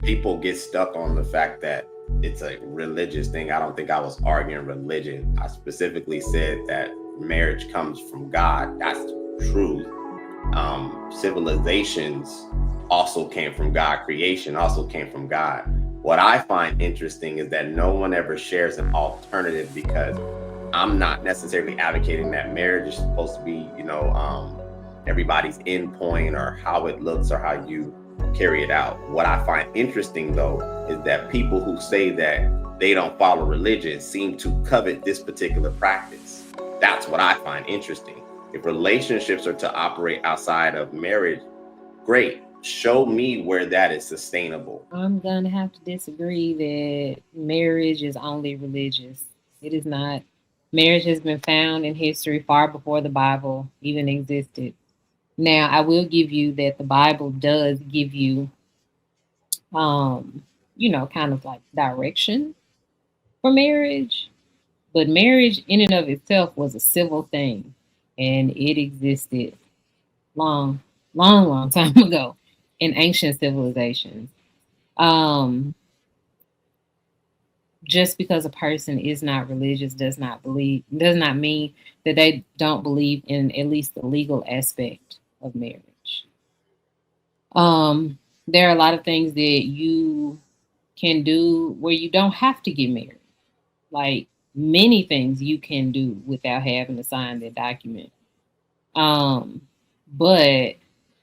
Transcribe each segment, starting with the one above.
people get stuck on the fact that it's a religious thing. I don't think I was arguing religion. I specifically said that marriage comes from God. That's true. Civilizations also came from God. Creation also came from God. What I find interesting is that no one ever shares an alternative, because I'm not necessarily advocating that marriage is supposed to be, everybody's end point or how it looks or how you carry it out. What I find interesting, though, is that people who say that they don't follow religion seem to covet this particular practice. That's what I find interesting. If relationships are to operate outside of marriage, great. Show me where that is sustainable. I'm gonna have to disagree that marriage is only religious. It is not. Marriage has been found in history far before the Bible even existed. Now, I will give you that the Bible does give you, kind of like direction for marriage, but marriage in and of itself was a civil thing, and it existed long, long time ago in ancient civilizations. Um, just because a person is not religious does not mean that they don't believe in at least the legal aspect of marriage. There are a lot of things that you can do where you don't have to get married. Like many things you can do without having to sign that document. Um, but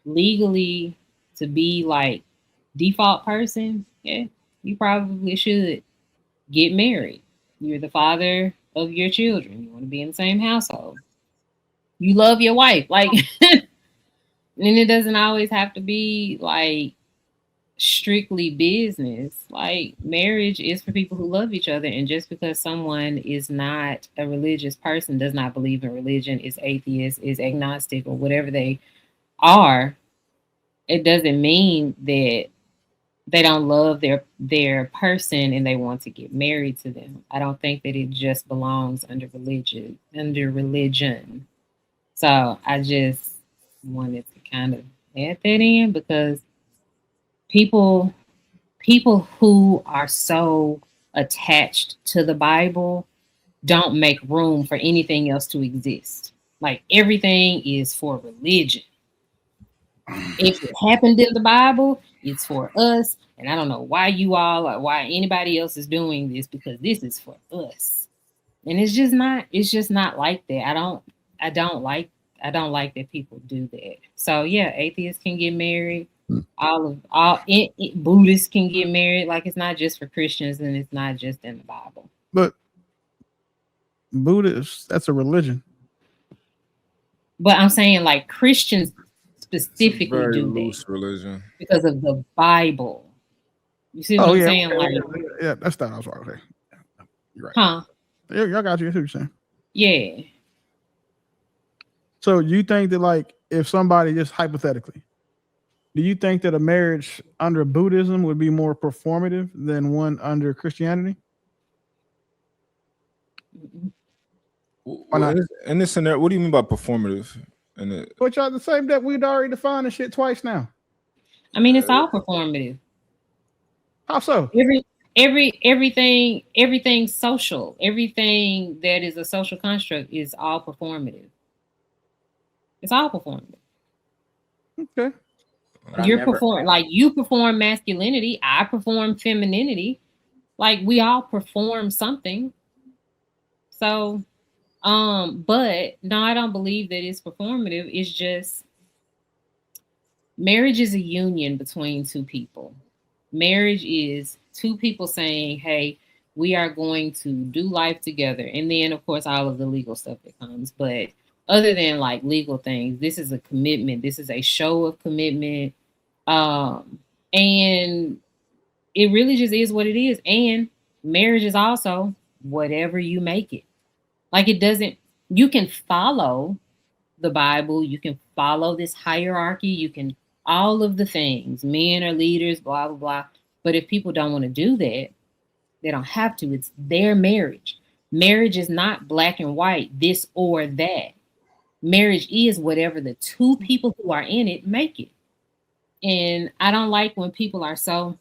legally, to be like default person, yeah, you probably should get married. You're the father of your children. You want to be in the same household. You love your wife. Like, and it doesn't always have to be like strictly business. Like, marriage is for people who love each other. And just because someone is not a religious person, does not believe in religion, is atheist, is agnostic, or whatever they are, it doesn't mean that they don't love their person and they want to get married to them. I don't think that it just belongs under religion. So I just wanted to kind of add that in because people people who are so attached to the Bible don't make room for anything else to exist. Like everything is for religion. If it happened in the Bible, it's for us. And I don't know why you all or why anybody else is doing this because this is for us. And it's just not like that. I don't like that people do that. So yeah, atheists can get married. Buddhists can get married. Like it's not just for Christians and it's not just in the Bible. But Buddhist, that's a religion. But I'm saying like Christians It's a specifically very do that loose religion. because of the Bible. You see what Oh I'm yeah, saying? Like, yeah. That's not what I was wrong. Okay, you're right. huh? Yeah, I got you. That's what you're saying. Yeah. So you think that like if somebody just hypothetically, do you think that a marriage under Buddhism would be more performative than one under Christianity? Mm-mm. Why not? In this scenario, what do you mean by performative? And Which are the same that we'd already defined the shit twice now. I mean, it's all performative. How so? Everything social, everything that is a social construct is all performative. It's all performative. Okay. You perform masculinity, I perform femininity. Like we all perform something. So, but no, I don't believe that it's performative. It's just marriage is a union between two people. Marriage is two people saying, hey, we are going to do life together. And then, of course, all of the legal stuff that comes. But other than like legal things, this is a commitment. This is a show of commitment. And it really just is what it is. And marriage is also whatever you make it. Like it doesn't, you can follow the Bible, you can follow this hierarchy, you can all of the things. Men are leaders, blah blah blah. But if people don't want to do that, they don't have to. It's their marriage. Marriage is not black and white, this or that. Marriage is whatever the two people who are in it make it. And I don't like when people are so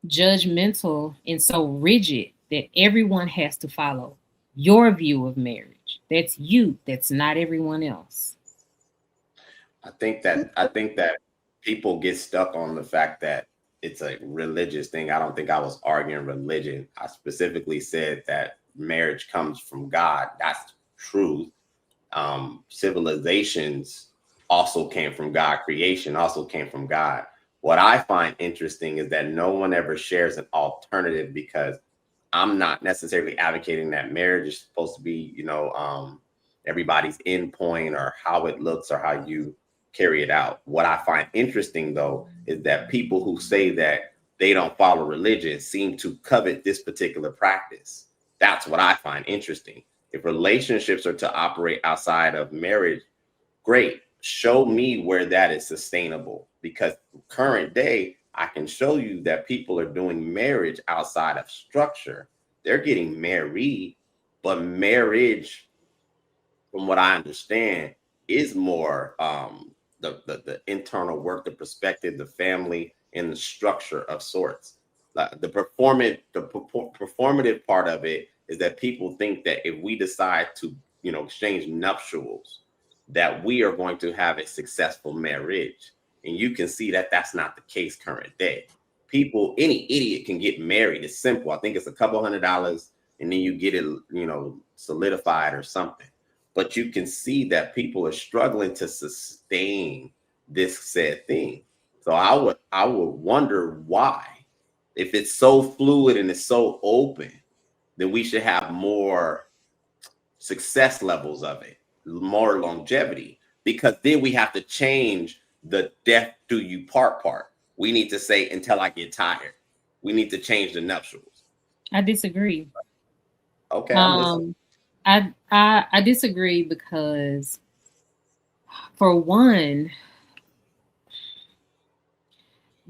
judgmental and so rigid that everyone has to follow your view of marriage. That's you, that's not everyone else. I think that people get stuck on the fact that it's a religious thing. I don't think I was arguing religion. I specifically said that marriage comes from God. That's truth. Civilizations also came from God. Creation also came from God. What I find interesting is that no one ever shares an alternative because I'm not necessarily advocating that marriage is supposed to be, everybody's end point or how it looks or how you carry it out. What I find interesting though is that people who say that they don't follow religion seem to covet this particular practice. That's what I find interesting. If relationships are to operate outside of marriage, great. Show me where that is sustainable because current day, I can show you that people are doing marriage outside of structure. They're getting married, but marriage, from what I understand, is more the internal work, the perspective, the family, and the structure of sorts. Like the performative part of it is that people think that if we decide to, exchange nuptials, that we are going to have a successful marriage. And you can see that that's not the case current day. People, any idiot can get married. It's simple. I think it's a couple $100 and then you get it, solidified or something. But you can see that people are struggling to sustain this said thing. So I would wonder why. If it's so fluid and it's so open, then we should have more success levels of it, more longevity, because then we have to change the death do you part. We need to say until I get tired. We need to change the nuptials. I disagree. Okay, I'm listening. Um, I disagree because, for one,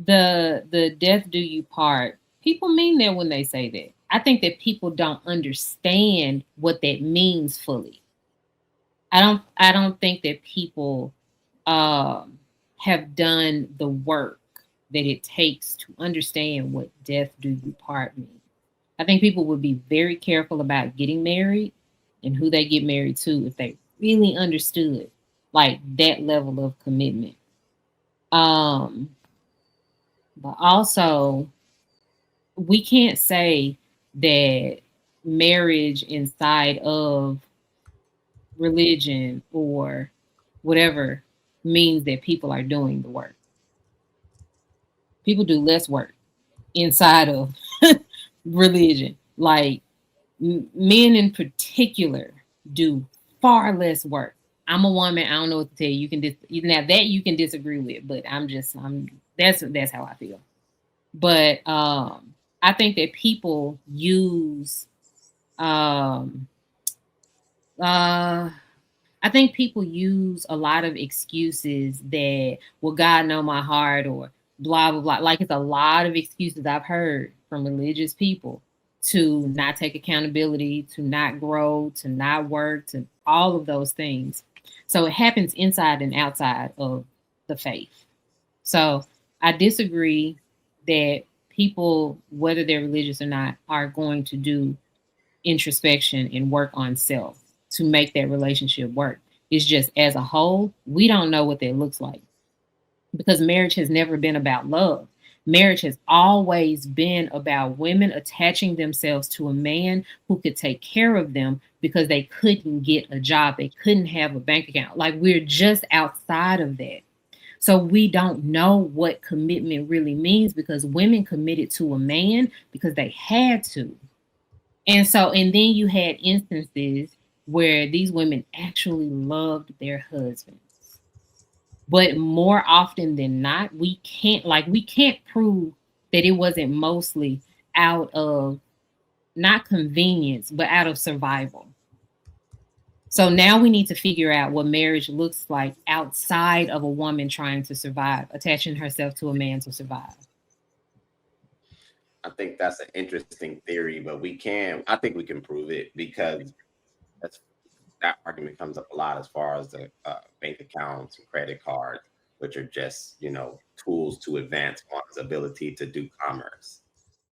the death do you part. People mean that when they say that. I think that people don't understand what that means fully. I don't think that people have done the work that it takes to understand what death do you part means. I think people would be very careful about getting married and who they get married to if they really understood like that level of commitment. Um, but also, we can't say that marriage inside of religion or whatever means that people are doing the work. People do less work inside of religion. Like men in particular do far less work. I'm a woman. I don't know what to tell you. You can now that you can disagree with, but I'm that's how I feel. But I think that people use um, uh, I think people use a lot of excuses that, well, God know my heart or blah blah blah. Like it's a lot of excuses I've heard from religious people to not take accountability, to not grow, to not work, to all of those things. So it happens inside and outside of the faith. So I disagree that people, whether they're religious or not, are going to do introspection and work on self to make that relationship work. It's just as a whole, we don't know what that looks like because marriage has never been about love. Marriage has always been about women attaching themselves to a man who could take care of them because they couldn't get a job, they couldn't have a bank account. Like we're just outside of that. So we don't know what commitment really means because women committed to a man because they had to. And then you had instances where these women actually loved their husbands. But more often than not, we can't prove that it wasn't mostly out of not convenience, but out of survival. So now we need to figure out what marriage looks like outside of a woman trying to survive, attaching herself to a man to survive. I think that's an interesting theory, but I think we can prove it because that's that argument comes up a lot as far as the bank accounts and credit cards, which are just tools to advance one's ability to do commerce.